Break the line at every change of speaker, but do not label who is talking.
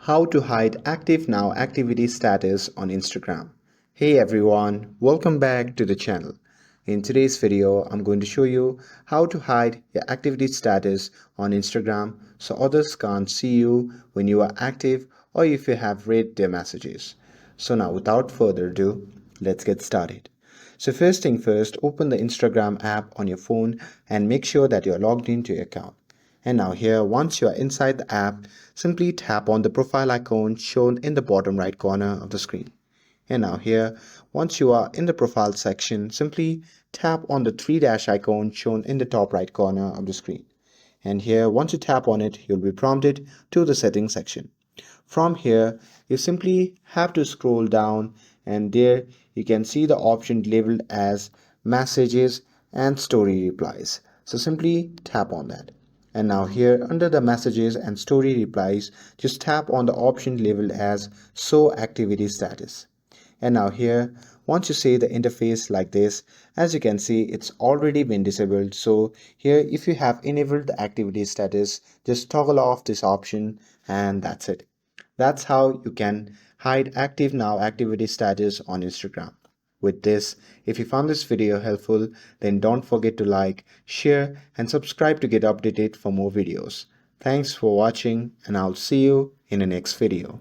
How to hide active now activity status on Instagram. Hey everyone, welcome back to the channel. In today's video, I'm going to show you how to hide your activity status on Instagram so others can't see you when you are active or if you have read their messages. So now without further ado, let's get started. So first thing first, open the Instagram app on your phone and make sure that you're logged into your account. And now here, once you are inside the app, simply tap on the profile icon shown in the bottom right corner of the screen. And now here, once you are in the profile section, simply tap on the three dash icon shown in the top right corner of the screen. And here, once you tap on it, you'll be prompted to the settings section. From here, you simply have to scroll down and there you can see the option labeled as messages and story replies. So simply tap on that. And now here under the messages and story replies, just tap on the option labeled as show activity status. And now here, once you see the interface like this, as you can see, it's already been disabled. So here, if you have enabled the activity status, just toggle off this option and that's it. That's how you can hide active now activity status on Instagram. With this, if you found this video helpful, then don't forget to like, share and subscribe to get updated for more videos. Thanks for watching and I'll see you in the next video.